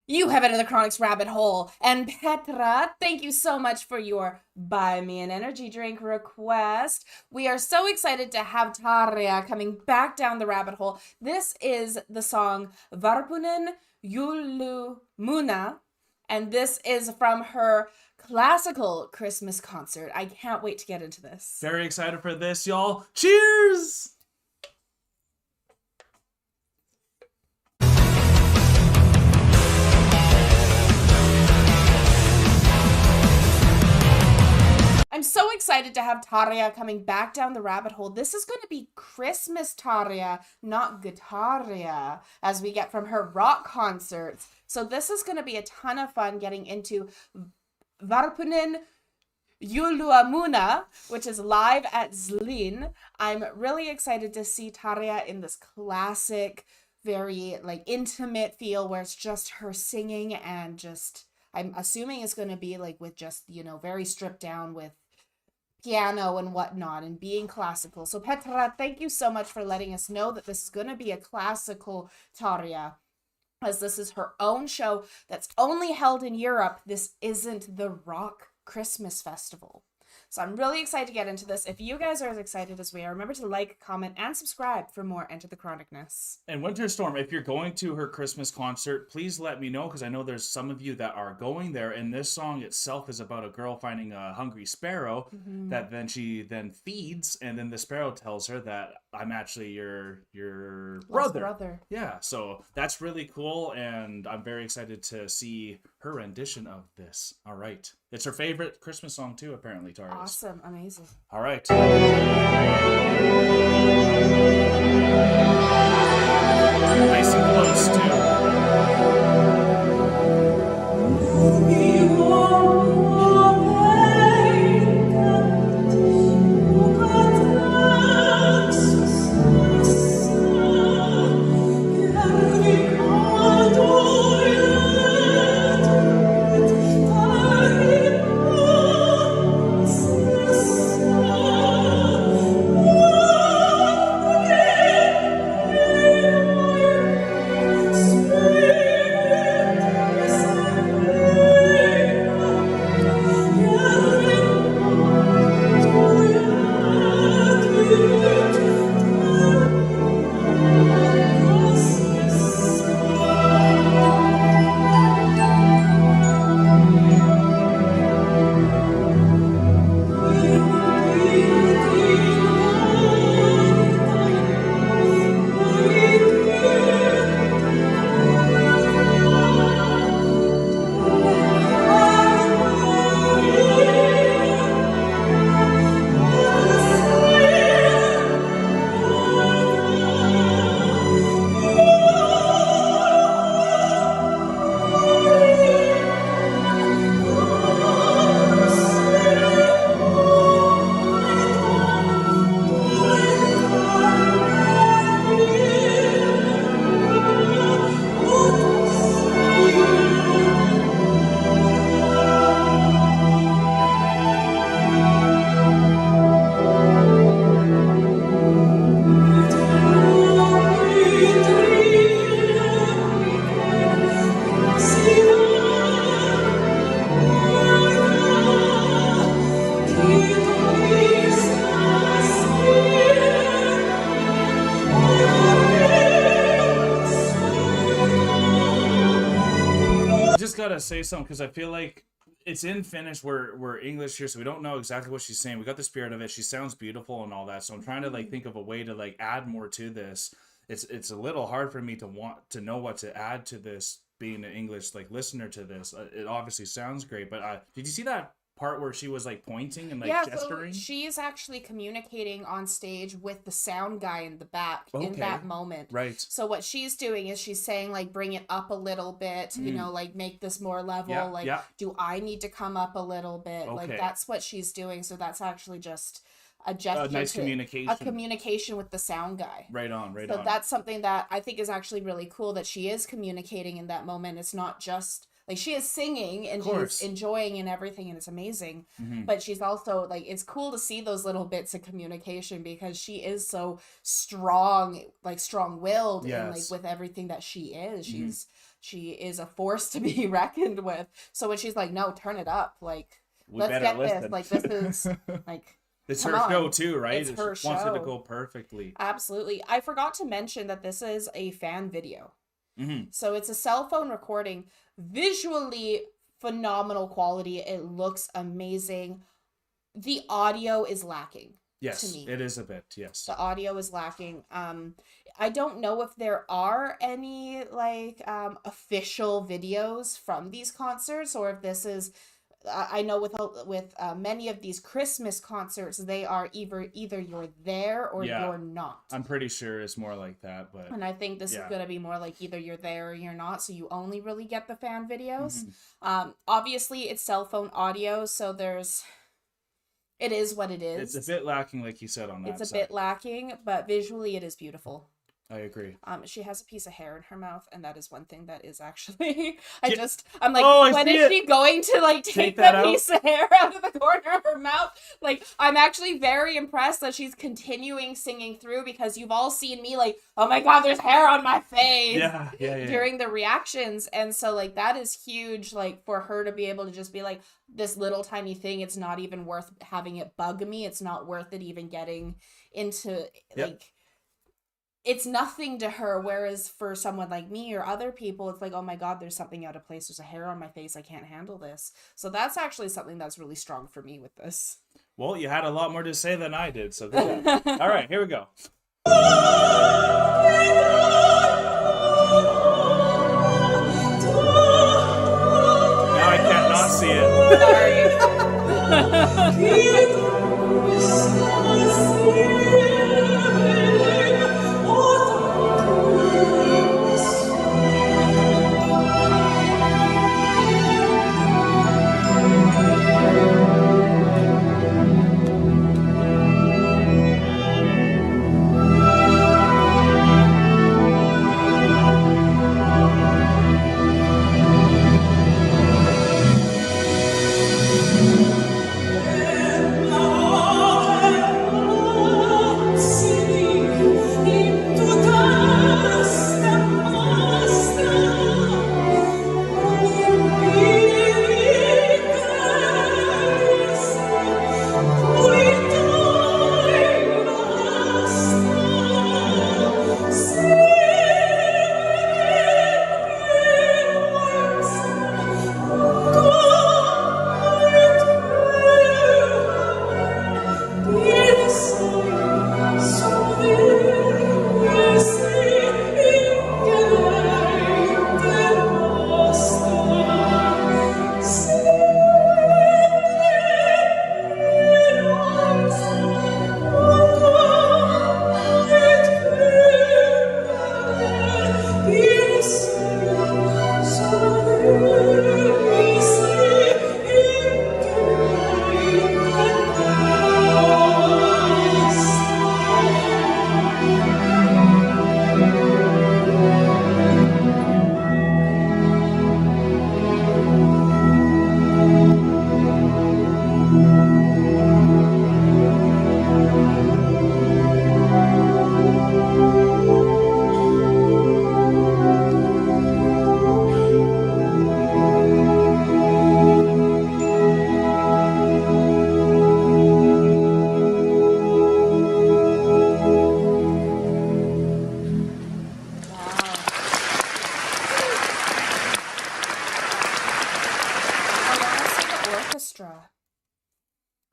You have entered the Chronics rabbit hole. And Petra, thank you so much for your Buy Me an Energy Drink request. We are so excited to have Tarja coming back down the rabbit hole. This is the song Varpunen Jouluaamuna, and this is from her classical Christmas concert. I can't wait to get into this. Very excited for this, y'all. Cheers! I'm so excited to have Tarja coming back down the rabbit hole. This is going to be Christmas Tarja, not Guitarja, as we get from her rock concerts. So this is going to be a ton of fun getting into Varpunen Jouluaamuna, which is live at Zlín. I'm really excited to see Tarja in this classic, very like intimate feel where it's just her singing and just, I'm assuming it's going to be like with just, very stripped down with piano and whatnot and being classical. So Petra, thank you so much for letting us know that this is going to be a classical Tarja, as this is her own show that's only held in Europe. This isn't the Rock Christmas Festival. So I'm really excited to get into this. If you guys are as excited as we are, remember to like, comment, and subscribe for more Enter the Chronicness. And Winter Storm, if you're going to her Christmas concert, please let me know, because I know there's some of you that are going there, and this song itself is about a girl finding a hungry sparrow that then she feeds, and then the sparrow tells her that I'm actually your brother. Yeah, so that's really cool, and I'm very excited to see her rendition of this. All right. It's her favorite Christmas song too, apparently, Tarja. Awesome. Amazing. All right. Nice and close too. Gotta say something, because I feel like it's in Finnish. We're English here, so we don't know exactly what she's saying. We got the spirit of it. She sounds beautiful and all that, so I'm trying to think of a way to add more to this. It's a little hard for me to want to know what to add to this, being an English listener to this. It obviously sounds great, but did you see that part where she was pointing and gesturing? So she's actually communicating on stage with the sound guy in the back in that moment. Right. So what she's doing is she's saying bring it up a little bit, make this more level. Do I need to come up a little bit? That's what she's doing. So that's actually just a gesture, nice communication. A communication with the sound guy. Right on. So that's something that I think is actually really cool, that she is communicating in that moment. It's not just she is singing and she's enjoying and everything, and it's amazing. But she's also it's cool to see those little bits of communication, because she is so strong, strong-willed, and with everything that she is. she is a force to be reckoned with. So when she's like, no, turn it up, like, let's get this. Like, this is like, it's her show too, right? It's her show. Wants it to go perfectly. Absolutely. I forgot to mention that this is a fan video. So it's a cell phone recording, visually phenomenal quality. It looks amazing. The audio is lacking. Yes, to me. It is a bit, yes. The audio is lacking. I don't know if there are any like official videos from these concerts, or if this is I know with many of these Christmas concerts, they are either you're there or you're not. I'm pretty sure it's more like that, but and I think this is going to be more like either you're there or you're not, so you only really get the fan videos. Obviously, it's cell phone audio, so it is what it is. It's a bit lacking, like you said on that. It's a bit lacking, but visually it is beautiful. I agree. She has a piece of hair in her mouth, and that is one thing that is actually I'm like, when is she going to like take that piece of hair out of the corner of her mouth? Like, I'm actually very impressed that she's continuing singing through, because you've all seen me like, oh my god, there's hair on my face during the reactions, and so like that is huge, like for her to be able to just be like, this little tiny thing, it's not even worth having it bug me, it's not worth it even getting into like it's nothing to her, whereas for someone like me or other people, it's like, oh my god, there's something out of place, there's a hair on my face, I can't handle this. So that's actually something that's really strong for me with this. Well, you had a lot more to say than I did, so good job. All right, here we go. Now I can't not see it.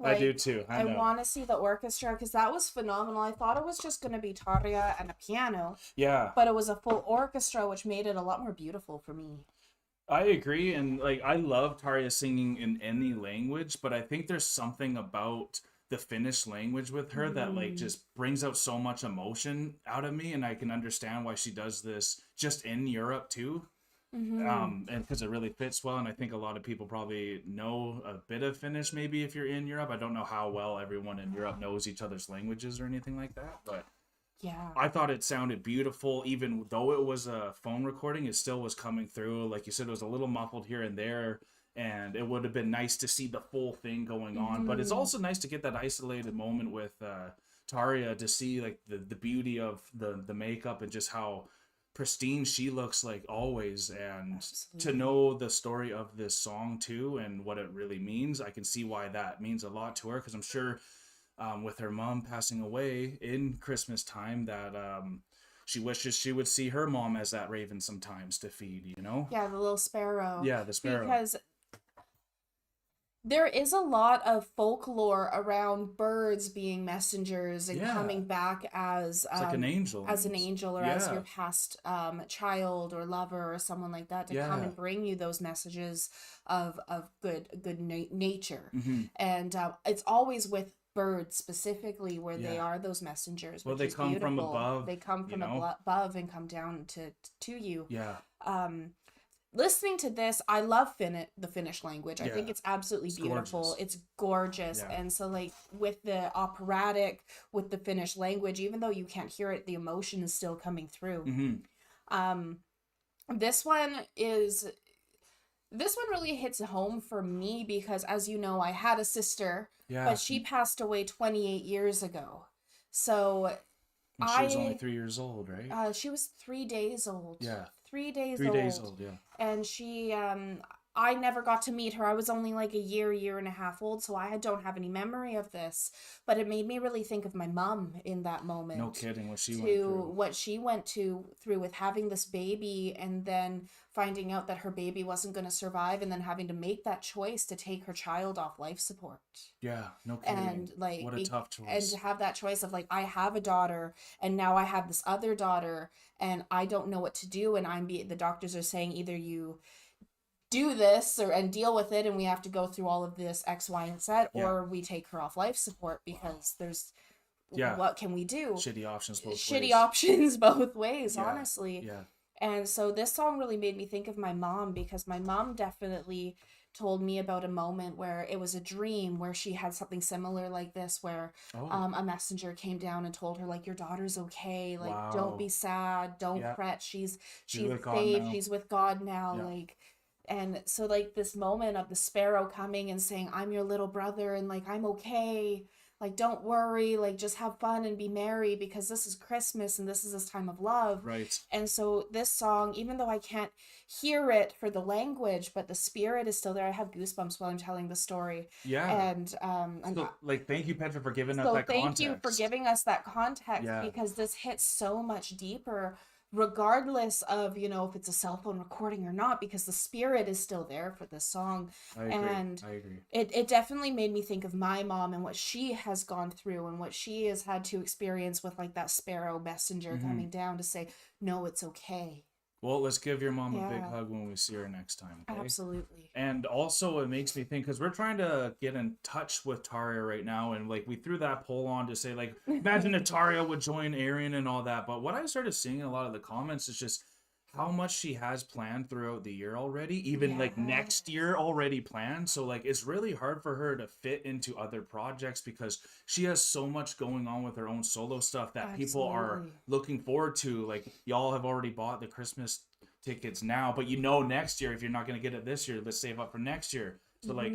I do too. I want to see the orchestra, because that was phenomenal. I thought it was just going to be Tarja and a piano. Yeah. But it was a full orchestra, which made it a lot more beautiful for me. I agree. And like, I love Tarja singing in any language, but I think there's something about the Finnish language with her that like just brings out so much emotion out of me. And I can understand why she does this just in Europe too. And because it really fits well, and I think a lot of people probably know a bit of Finnish maybe if you're in Europe. I don't know how well everyone in Europe knows each other's languages or anything like that, but yeah, I thought it sounded beautiful. Even though it was a phone recording, it still was coming through. Like you said, it was a little muffled here and there, and it would have been nice to see the full thing going on. But it's also nice to get that isolated moment with Tarja to see like the beauty of the makeup and just how pristine she looks like always. And Absolutely. to know the story of this song too and what it really means, I can see why that means a lot to her, because I'm sure with her mom passing away in Christmas time that she wishes she would see her mom as that raven sometimes to feed, you know? Yeah, the little sparrow. Yeah, the sparrow. Because there is a lot of folklore around birds being messengers and Yeah. coming back as It's like an angel. as an angel, or as Yeah. your past child or lover or someone like that, to come Yeah. and bring you those messages of good nature. Mhm. And it's always with birds specifically where they Yeah. are those messengers, Well, which they is come from beautiful. above, They come you from know? above and come down to you. Yeah. Listening to this, I love the Finnish language. I Yeah. think it's absolutely It's beautiful. gorgeous. It's gorgeous. Yeah. And so, like, with the operatic, with the Finnish language, even though you can't hear it, the emotion is still coming through. Mhm. This one really hits home for me because, as you know, I had a sister, Yeah. but she passed away 28 years ago. So And she was only 3 years old, right? she was 3 days old. Yeah. 3 days 3 old. days old, yeah. And she I never got to meet her. I was only like a year and a half old, so I don't have any memory of this. But it made me really think of my mom in that moment. No kidding, what she went To through. what she went through with having this baby, and then finding out that her baby wasn't going to survive, and then having to make that choice to take her child off life support. Yeah, no kidding. And like, what a tough and choice. to have that choice of like, I have a daughter and now I have this other daughter and I don't know what to do, and the doctors are saying either you do this and deal with it, and we have to go through all of this X, Y, and Z, Yeah. or we take her off life support, because there's Yeah. what can we do? Shitty options both Shitty ways. options both ways, Yeah. honestly. Yeah. And so this song really made me think of my mom, because my mom definitely told me about a moment where it was a dream where she had something similar like this, where Oh. a messenger came down and told her, like, your daughter's okay, like, Wow. don't be sad, don't Yeah. fret, she's with God saved, now. she's with God now. Yeah. Like, and so like this moment of the sparrow coming and saying, I'm your little brother, and like, I'm okay, like, don't worry, like, just have fun and be merry, because this is Christmas and this is this time of love. Right. And so this song, even though I can't hear it for the language, but the spirit is still there. I have goosebumps while I'm telling the story. Yeah. And So, like, thank you, Petra, for giving us so that thank context. you for giving us that context, Yeah. because this hits so much deeper, regardless of, you know, if it's a cell phone recording or not, because the spirit is still there for this song. I agree. And I agree. it definitely made me think of my mom and what she has gone through and what she has had to experience with, like, that sparrow messenger Mm-hmm. coming down to say, no, it's okay. Well, let's give your mom a big Yeah. hug when we see her next time. Okay? Absolutely. And also, it makes me think, because we're trying to get in touch with Tarja right now, and like we threw that poll on to say, like, imagine if Tarja would join Arian and all that. But what I started seeing in a lot of the comments is just how much she has planned throughout the year already, even like next year already planned. So like, it's really hard for her to fit into other projects because she has so much going on with her own solo stuff that people are Absolutely. looking forward to. Like, y'all have already bought the Christmas tickets now, but you know next year, if you're not going to get it this year, let's save up for next year. So like,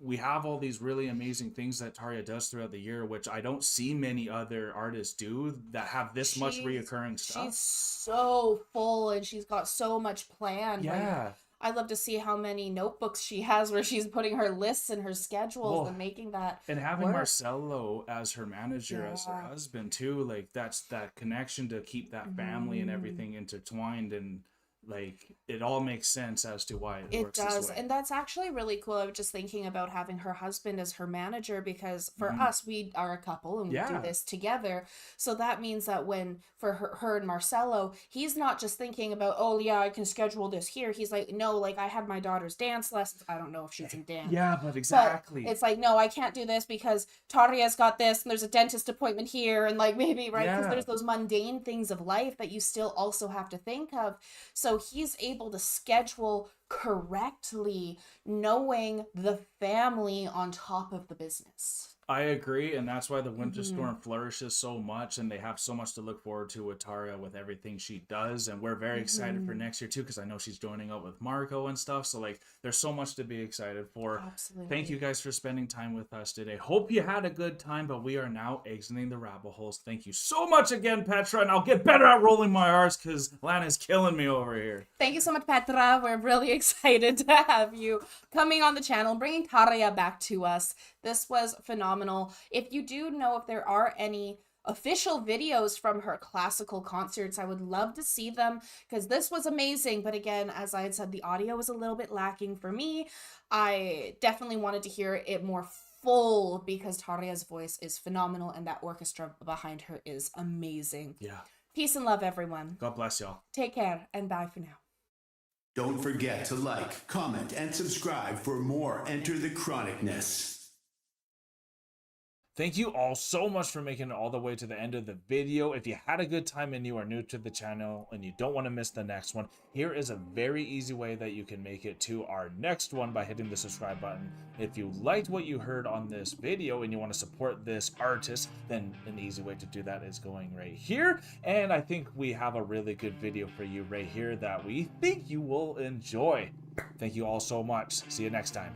we have all these really amazing things that Tarja does throughout the year, which I don't see many other artists do that have this much reoccurring stuff. She's so full and she's got so much planned. Yeah. Like, I'd love to see how many notebooks she has where she's putting her lists and her schedules and making that And having work. Marcelo as her manager, as her husband too, like that's that connection to keep that family and everything intertwined, and like it all makes sense as to why it works does. this way. And that's actually really cool. I was just thinking about having her husband as her manager, because for us, we are a couple and we do this together. So that means that when for her and Marcelo, he's not just thinking about, oh yeah, I can schedule this here. He's like, no, like I had my daughter's dance lessons. I don't know if she's in dance. Yeah, but exactly. But it's like, no, I can't do this because Tarja's got this and there's a dentist appointment here, and like maybe, right? Because there's those mundane things of life that you still also have to think of. So he's able to schedule correctly, knowing the family on top of the business. I agree, and that's why the Winter Storm flourishes so much, and they have so much to look forward to with Tarja with everything she does, and we're very excited for next year too, because I know she's joining up with Marco and stuff, so like there's so much to be excited for. Absolutely. Thank you guys for spending time with us today. Hope you had a good time, but we are now exiting the rabbit holes. Thank you so much again, Petra, and I'll get better at rolling my R's because Lana's killing me over here. Thank you so much, Petra. We're really excited to have you coming on the channel, bringing Tarja back to us. This was phenomenal. If you do know if there are any official videos from her classical concerts, I would love to see them because this was amazing. But again, as I had said, the audio was a little bit lacking for me. I definitely wanted to hear it more full because Tarja's voice is phenomenal and that orchestra behind her is amazing. Yeah. Peace and love, everyone. God bless y'all. Take care and bye for now. Don't forget to like, comment, and subscribe for more Enter the Chronicness. Thank you all so much for making it all the way to the end of the video. If you had a good time and you are new to the channel and you don't want to miss the next one, here is a very easy way that you can make it to our next one by hitting the subscribe button. If you liked what you heard on this video and you want to support this artist, then an easy way to do that is going right here. And I think we have a really good video for you right here that we think you will enjoy. Thank you all so much. See you next time.